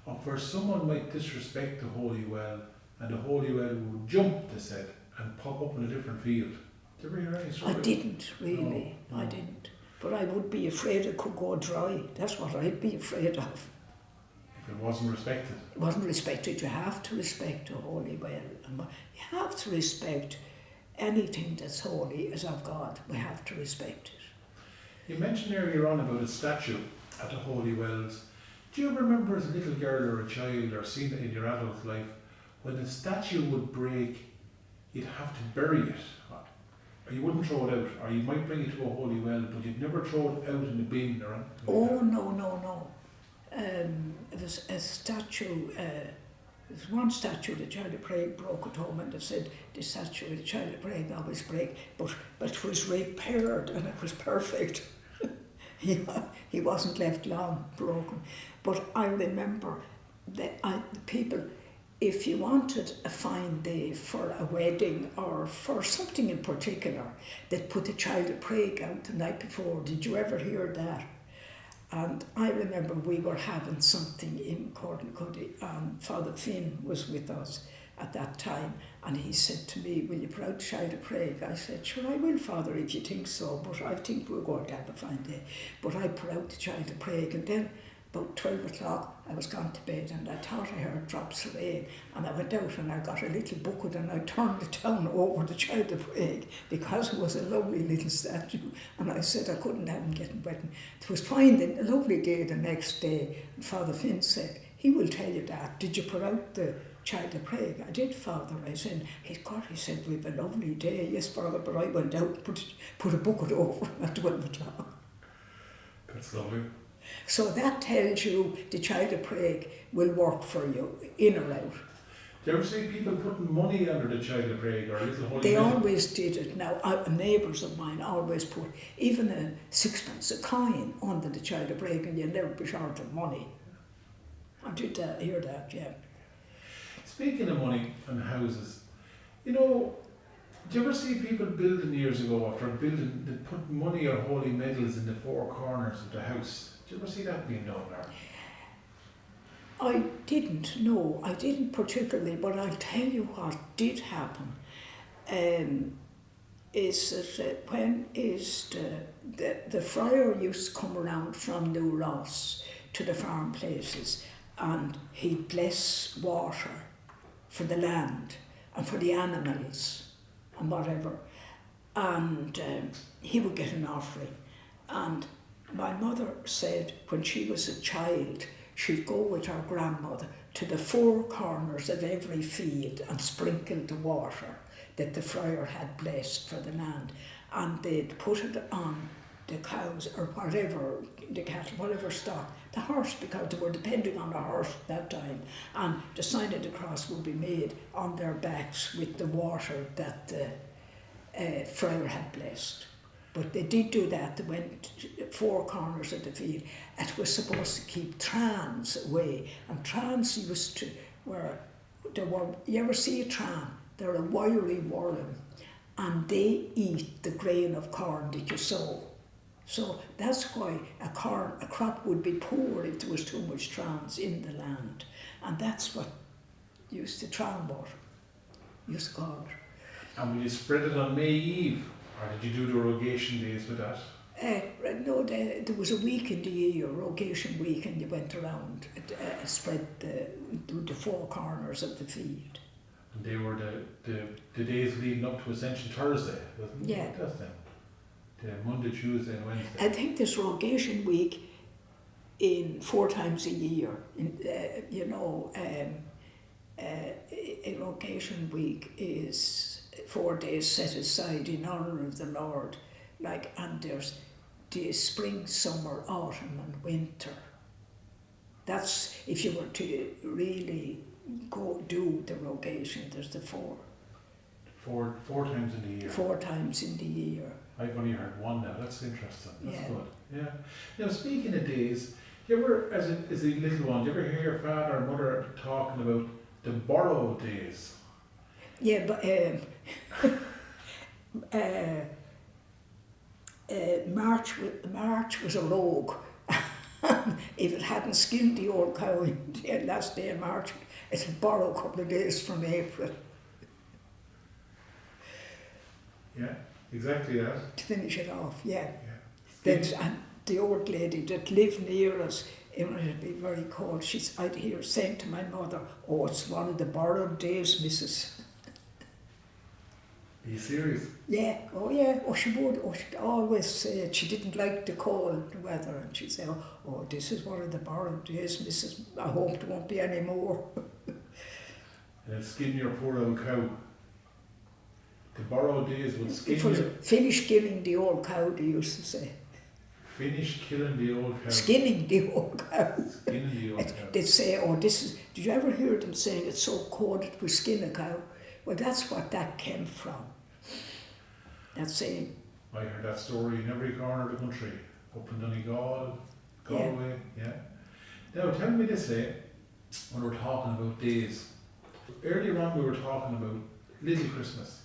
of where someone might disrespect the holy well, and the holy well would jump, they said, and pop up in a different field. Did you ever hear any stories? I didn't really, No. I didn't. But I would be afraid it could go dry. That's what I'd be afraid of. If it wasn't respected. It wasn't respected. You have to respect a holy well. You have to respect anything that's holy is of God. We have to respect it. You mentioned earlier on about a statue at the holy wells. Do you remember as a little girl or a child, or seen it in your adult life, when the statue would break, you'd have to bury it? Or you wouldn't throw it out, or you might bring it to a holy well, but you'd never throw it out in the bin or anything. Oh, no. It was a statue, there was one statue, the Child of Prague broke at home, and they said the statue of the Child of Prague always break, but it was repaired and it was perfect. He wasn't left long broken. But I remember that the people, if you wanted a fine day for a wedding or for something in particular, they'd put the Child of Prague out the night before. Did you ever hear that? And I remember we were having something in Courtnacuddy, and Father Finn was with us at that time, and he said to me, will you put out Child of Prague? I said, sure I will, Father, if you think so, but I think we're going to have a fine day. But I put out the Child of Prague, and then about 12 o'clock I was gone to bed, and I thought I heard drops of rain, and I went out and I got a little bucket and I turned it down over the Child of Prague, because it was a lovely little statue, and I said I couldn't have him getting wet. It was fine, then a lovely day the next day, and Father Finn said, he will tell you that. Did you put out the Child of Prague? I did, Father. I said, he said, we've a lovely day. Yes, Father, but I went out and put a bucket over at 12 o'clock. That's lovely. So that tells you the Child of Prague will work for you, in or out. Do you ever see people putting money under the Child of Prague or a little holy They metal? always did it. Now, neighbours of mine always put even a sixpence, a coin, under the Child of Prague, and you'll never be short of money. I did hear that, yeah. Speaking of money and houses, you know, do you ever see people building years ago after building, they put money or holy medals in the four corners of the house? Do you ever see that being done there? I didn't particularly, but I'll tell you what did happen. Is that when the friar used to come around from New Ross to the farm places, and he'd bless water for the land and for the animals and whatever, and he would get an offering. And my mother said when she was a child, she'd go with her grandmother to the four corners of every field and sprinkle the water that the friar had blessed for the land, and they'd put it on the cows or whatever, the cattle, whatever stock, the horse, because they were depending on the horse at that time, and the sign of the cross would be made on their backs with the water that the friar had blessed. But they did do that. They went to four corners of the field. It was supposed to keep Traans away, and Traans used to, you ever see a Traan? They're a wiry worm, and they eat the grain of corn that you sow. So that's why a crop would be poor if there was too much Traans in the land. And that's what used to Traan water, used to call it. And will you spread it on May Eve? Or did you do the Rogation days with that? No, there was a week in the year, Rogation Week, and you went around and spread the four corners of the field. And they were the the days leading up to Ascension Thursday, wasn't it? Yeah. That's them. The Monday, Tuesday and Wednesday. I think there's Rogation Week in 4 times a year. A Rogation Week is 4 days set aside in honour of the Lord. And there's the spring, summer, autumn and winter. That's, if you were to really go do the Rogation, there's the 4. Four times in the year. 4 times in the year. I've only heard one now. That's interesting. That's Yeah. good. Yeah. Now, speaking of days, you ever, as a little one, do you ever hear your father or mother talking about the borrow days? Yeah, but March was a rogue. If it hadn't skinned the old cow in the last day of March, it'd borrow a couple of days from April. Yeah, exactly that. To finish it off, yeah. Yeah. And the old lady that lived near us, it would be very cold. I'd hear saying to my mother, "Oh, it's one of the borrowed days, Mrs." Are you serious? Yeah, oh she would. Oh, she'd always say it. She didn't like the cold weather, and she'd say, "Oh, this is one of the borrowed days, Mrs. I hope there won't be any more." And skin your poor old cow. The borrowed days would skin It was your... finish killing the old cow, they used to say. Finish killing the old cow. Skinning the old cow. Skinning the old cow. They'd say, "Oh, this is..." Did you ever hear them saying it's so cold it would skin a cow? Well, that's what that came from. That saying. I heard that story in every corner of the country. Up in Donegal, Galway, yeah. Now, tell me this, when we're talking about days. Earlier on we were talking about Little Christmas.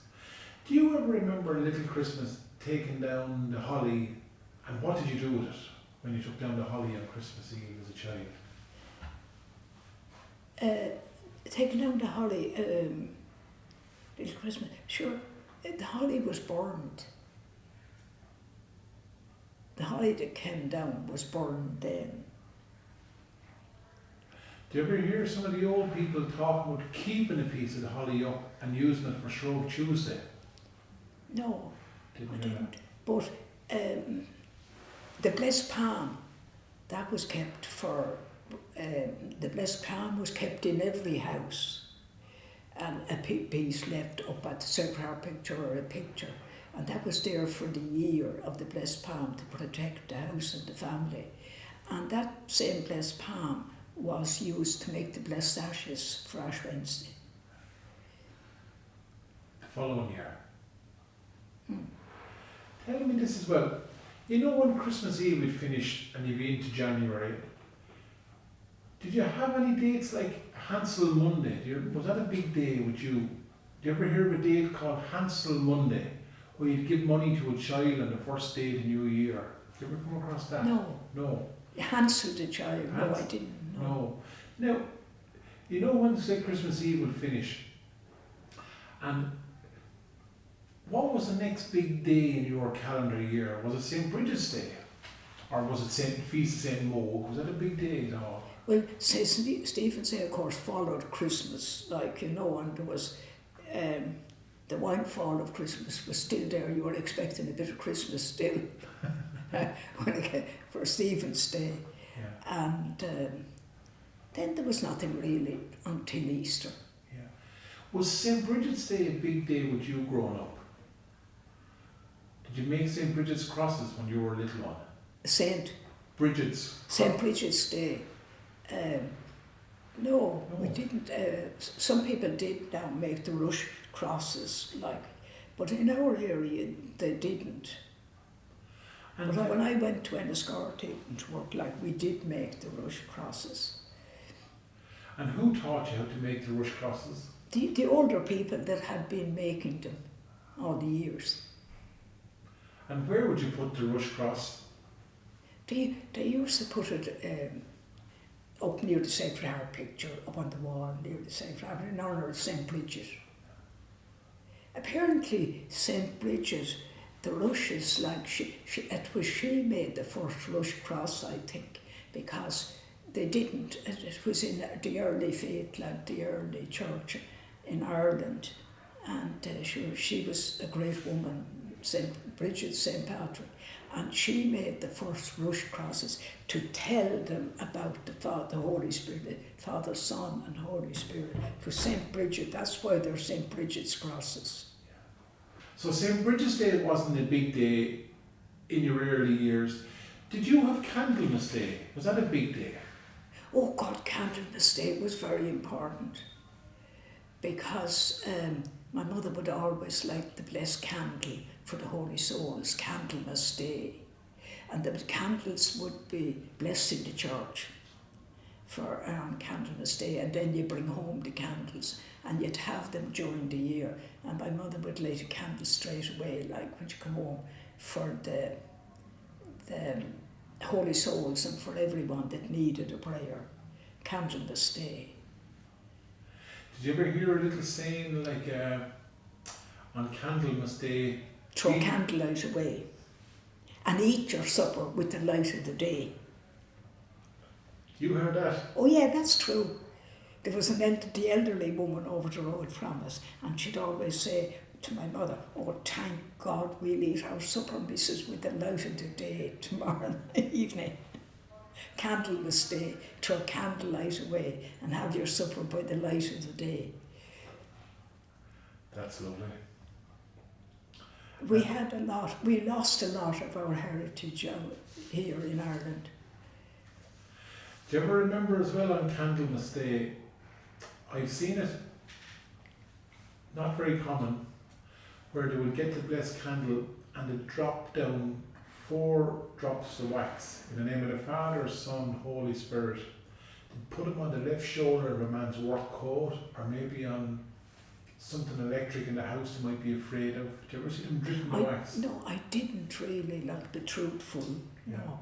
Do you ever remember Little Christmas taking down the holly, and what did you do with it when you took down the holly on Christmas Eve as a child? Taking down the holly, Little Christmas, sure, the holly was burned. The holly that came down was burned then. Do you ever hear some of the old people talking about keeping a piece of the holly up and using it for Shrove Tuesday? No, Didn't I hear didn't. But the blessed palm, that was kept for, the blessed palm was kept in every house. And a piece left up at the Sacred Heart picture or a picture. And that was there for the year of the blessed palm to protect the house and the family. And that same blessed palm was used to make the blessed ashes for Ash Wednesday. The following year. Tell me this as well. You know, when Christmas Eve would finish and you'd be into January, did you have any dates like Handsel Monday? Was that a big day with you? Did you ever hear of a date called Handsel Monday, where you'd give money to a child on the first day of the new year? Did you ever come across that? No. Hansel the child, no, I didn't know. No. Now, you know when, say, Christmas Eve would finish, and what was the next big day in your calendar year? Was it St. Brigid's Day? Or was it Feast of St. Mogue? Was that a big day at all? Well, Stephen's Day, of course, followed Christmas, and there was the winefall of Christmas was still there. You were expecting a bit of Christmas still for Stephen's Day. Yeah. And then there was nothing really until Easter. Yeah. Was St. Brigid's Day a big day with you growing up? Did you make St. Brigid's crosses when you were a little one? St. Brigid's Day. No, we didn't. Some people did now make the rush crosses, but in our area they didn't. And but when I went to Enniscorthy to work, we did make the rush crosses. And who taught you how to make the rush crosses? The older people that had been making them all the years. And where would you put the rush cross? They used to put it up near the Sacred Heart picture, up on the wall near the Sacred Heart, in honour of St. Brigid. Apparently, St. Brigid, the rushes, she made the first rush cross, I think, because they didn't, it was in the early faith, the early church in Ireland, And she was a great woman, Brigid St. Patrick, and she made the first rush crosses to tell them about the Holy Spirit, Father, Son and Holy Spirit. For St. Brigid, that's why they're St. Brigid's crosses. So St. Bridget's Day wasn't a big day in your early years. Did you have Candlemas Day? Was that a big day? Oh God, Candlemas Day was very important, because my mother would always like the blessed candle for the Holy Souls, Candlemas Day. And the candles would be blessed in the church for Candlemas Day, and then you bring home the candles and you'd have them during the year. And my mother would light a candle straight away, like when you come home, for the Holy Souls and for everyone that needed a prayer. Candlemas Day. Did you ever hear a little saying like on Candlemas Day, throw candlelight away and eat your supper with the light of the day? You heard that? Oh yeah, that's true. There was the elderly woman over the road from us, and she'd always say to my mother, oh, thank God we'll eat our supper, Mrs., with the light of the day tomorrow evening. Candlemas Day, throw candlelight away and have your supper by the light of the day. That's lovely. We had a lot, we lost a lot of our heritage out here in Ireland. Do you ever remember as well on Candlemas Day, I've seen it, not very common, where they would get the blessed candle and they'd drop down 4 drops of wax in the name of the Father, Son, Holy Spirit. They'd put them on the left shoulder of a man's work coat, or maybe on something electric in the house they might be afraid of. Did you ever see them dripping the wax? No, I didn't really, like, be truthful, no.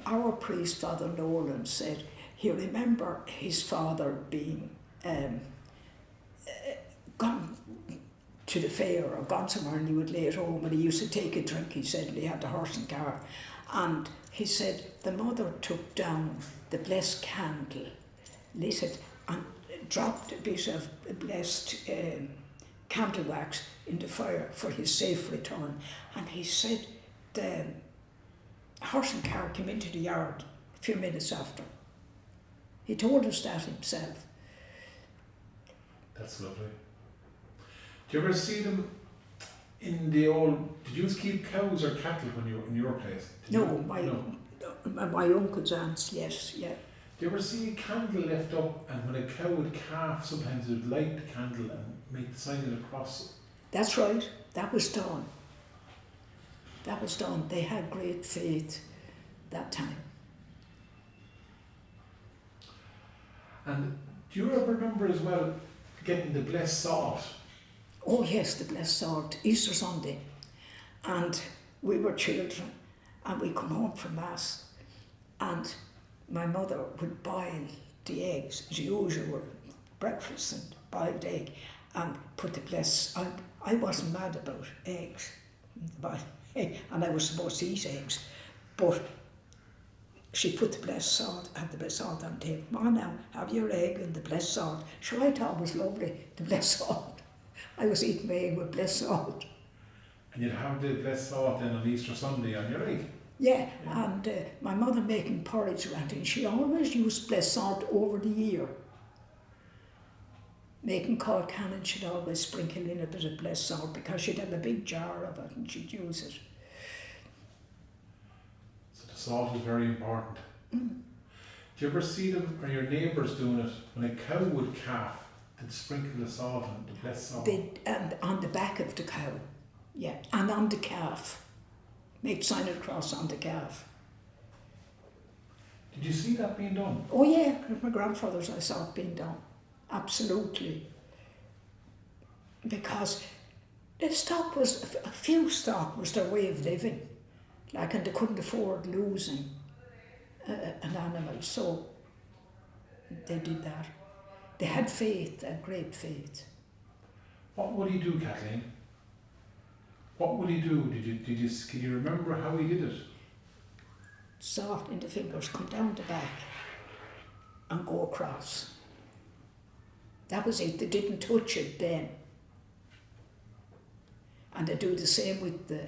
Our priest, Father Nolan, said he remembered his father being gone to the fair or gone somewhere, and he would lay at home and he used to take a drink, he said, and he had the horse and car. And he said the mother took down the blessed candle, lit it, and dropped a bit of blessed candle wax in the fire for his safe return. And he said the horse and car came into the yard a few minutes after. He told us that himself. That's lovely. Do you ever see them in the old, did you keep cows or cattle when you were in your place? My uncle's aunts, yes, yeah. Do you ever see a candle left up, and when a cow would calf, sometimes they would light the candle and make the sign of the cross? That's right, that was done. That was done. They had great faith that time. And do you ever remember as well getting the blessed salt? Oh yes, the blessed salt, Easter Sunday. And we were children and we come home from Mass and my mother would boil the eggs as usual, breakfast and boiled egg, and put the blessed, I wasn't mad about eggs, and I was supposed to eat eggs, but she put the blessed salt, had the blessed salt on the table. Come on now, have your egg and the blessed salt. Sure, I thought it was lovely, the blessed salt. I was eating my egg with blessed salt. And you'd have the blessed salt then on Easter Sunday on your egg? Yeah, and my mother making porridge around it, and she always used blessed salt over the year. Making colcannon, she'd always sprinkle in a bit of blessed salt because she'd have a big jar of it and she'd use it. So the salt is very important. Mm. Do you ever see them, or your neighbours doing it, when a cow would calf, they'd sprinkle the salt on the blessed salt? And on the back of the cow, yeah, and on the calf. Make sign of the cross on the calf. Did you see that being done? Oh yeah, with my grandfather's I saw it being done. Absolutely. Because the stock was, a few stock was their way of living. Like, and they couldn't afford losing an animal, so they did that. They had faith, a great faith. What would he do, Kathleen? What would he do? Can you remember how he did it? Salt in the fingers, come down the back and go across. That was it. They didn't touch it then. And they do the same with the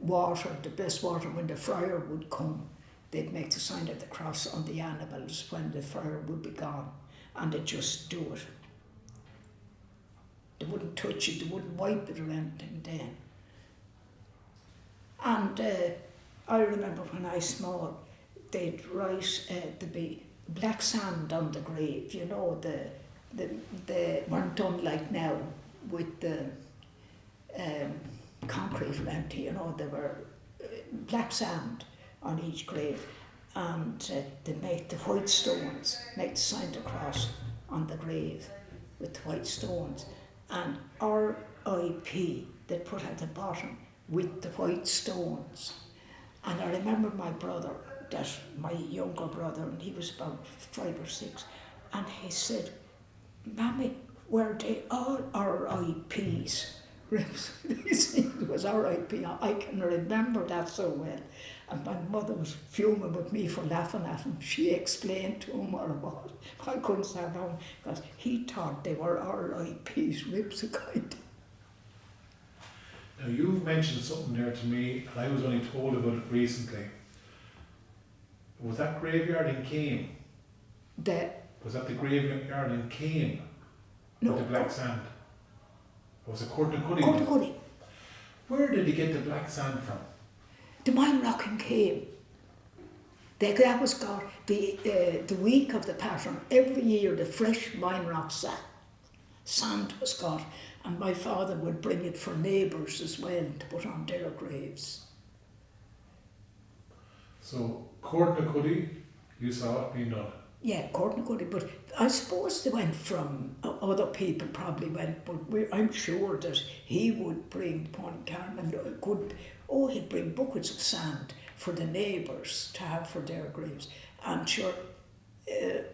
water, the blessed water. When the friar would come, they'd make the sign of the cross on the animals when the friar would be gone, and they'd just do it. They wouldn't touch it, they wouldn't wipe it or anything then. And I remember when I was small, they'd write, there'd be black sand on the grave, you know, they weren't done like now with the concrete or anything, you know, there were black sand on each grave, and they make the white stones, make the sign of the cross on the grave with the white stones, and R.I.P. they put at the bottom with the white stones. And I remember my brother, that's my younger brother, and he was about 5 or 6, and he said, "Mammy, were they all R.I.P.s?" It was R.I.P. I can remember that so well. And my mother was fuming with me for laughing at him. She explained to him what it was. I couldn't stand down because he thought they were R.I.P.'s, ribs of kind. Now you've mentioned something there to me, and I was only told about it recently. Was that graveyard in Caim? Was that the graveyard in Caim? No. With the black sand? Or was it Courtnacuddy? Courtnacuddy. Where did he get the black sand from? The mine rock in Caim. That was got the week of the pattern. Every year the fresh mine rock sand was got, and my father would bring it for neighbours as well to put on their graves. So Courtnacuddy, you saw it being done? Yeah, Courtnacuddy, but I suppose they went from, other people probably went, but I'm sure that he would bring Caim and he'd bring buckets of sand for the neighbours to have for their graves. I'm sure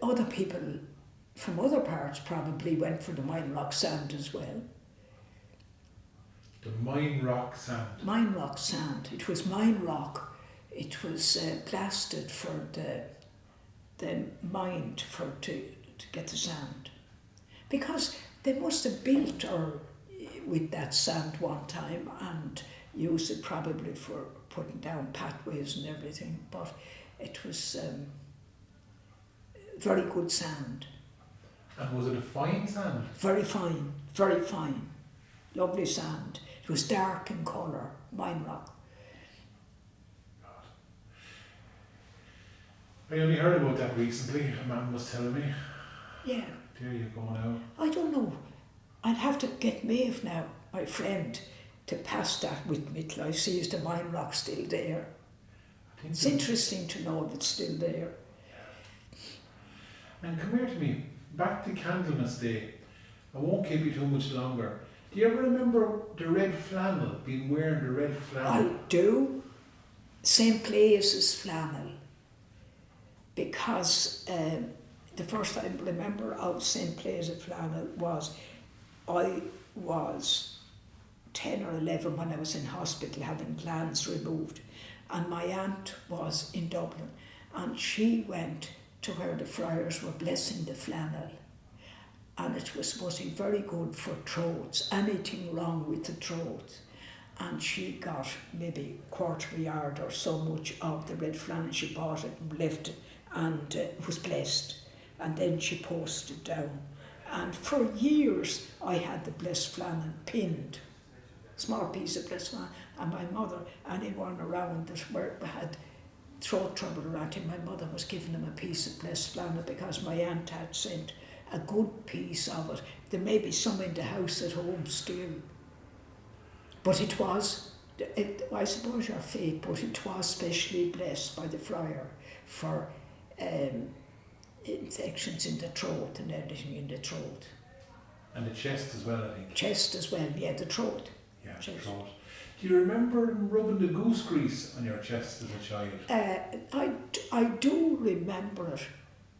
other people from other parts probably went for the mine rock sand as well. The mine rock sand? Mine rock sand. It was mine rock. It was blasted for the mine to get the sand. Because they must have built with that sand one time and used it probably for putting down pathways and everything, but it was very good sand. And was it a fine sand? Very fine, lovely sand. It was dark in colour, mine rock. I only heard about that recently, a man was telling me. Yeah. There you go now. I don't know. I'd have to get Maeve now, my friend, to pass that with me till I see is the mine rock still there. It's interesting to know if it's still there. And come here to me, back to Candlemas Day. I won't keep you too much longer. Do you ever remember the red flannel, being wearing the red flannel? I do. St. Blaise's flannel. Because the first I remember of St. Blaise's flannel was I was 10 or 11 when I was in hospital having glands removed, and my aunt was in Dublin, and she went to where the friars were blessing the flannel, and it was supposed to be very good for throats, anything wrong with the throat. And she got maybe a quarter of a yard or so much of the red flannel. She bought it and left it, and it was blessed, and then she posted down. And for years I had the blessed flannel pinned, small piece of blessed flannel, and my mother, anyone around that had throat trouble around him, my mother was giving him a piece of blessed flannel because my aunt had sent a good piece of it. There may be some in the house at home still, but it was, I suppose your faith, but it was specially blessed by the friar for infections in the throat and everything in the throat. And the chest as well, I think. Chest as well, yeah, the throat. Yeah, chest. The throat. Do you remember rubbing the goose grease on your chest as a child? I do remember it,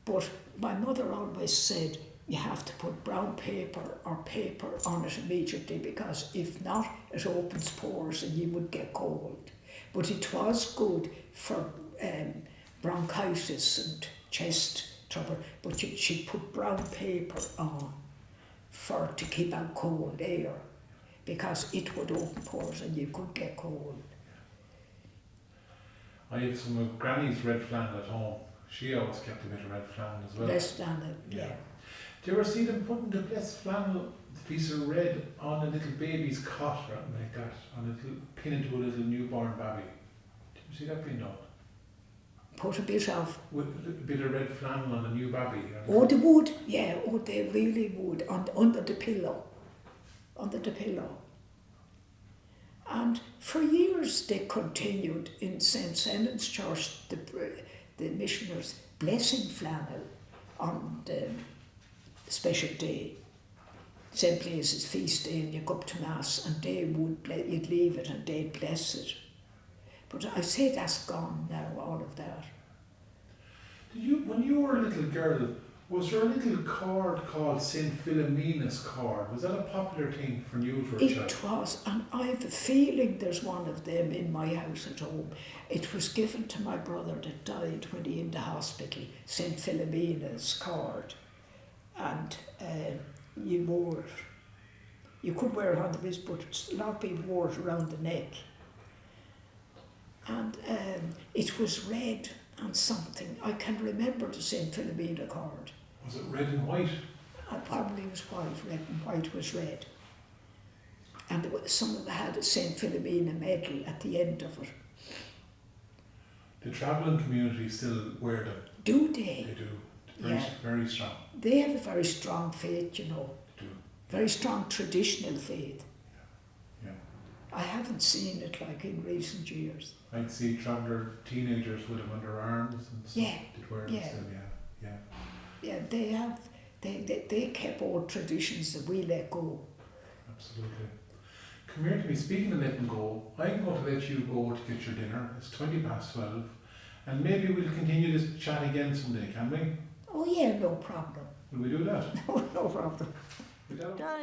but my mother always said you have to put brown paper or paper on it immediately, because if not, it opens pores and you would get cold. But it was good for bronchitis and chest trouble, but she'd put brown paper on to keep out cold air. because it would open pores and you could get cold. I have some of Granny's red flannel at home. She always kept a bit of red flannel as well. Less than it, yeah. Do you ever see them putting the blessed flannel, the piece of red, on a little baby's cot or something like that, on a little pin into a little newborn baby? Did you see that being done? Put a bit of... With a bit of red flannel on a new baby? Oh, they would, yeah, oh, they really would, under the pillow. Under the pillow. And for years they continued in St. Senan's Church, the missioners blessing flannel on the special day. St. Blaise's feast day, and you go up to Mass and they would, you'd leave it and they'd bless it. But I say that's gone now, all of that. Did you, when you were a little girl, was there a little cord called St. Philomena's cord? Was that a popular thing for you for a child? It was, and I have a feeling there's one of them in my house at home. It was given to my brother that died when he in the hospital, St. Philomena's cord. And you wore it. You could wear it on the wrist, but a lot of people wore it around the neck. And it was red and something. I can remember the St. Philomena cord. Was it red and white? It probably was white, red and white was red. And some of them had a St. Philomena medal at the end of it. The travelling community still wear them. Do they? They do. Very, Yeah. very strong. They have a very strong faith, you know. They do. Very strong traditional faith. Yeah. I haven't seen it like in recent years. I'd see traveller teenagers with them on their arms and stuff. Yeah. They'd wear them Yeah. still, yeah. Yeah, they have. They kept old traditions that we let go. Absolutely. Come here to me. Speaking of letting go, I'm going to let you go to get your dinner. It's 12:20, and maybe we'll continue this chat again someday, can we? Oh yeah, no problem. Will we do that? No problem. Will that- Da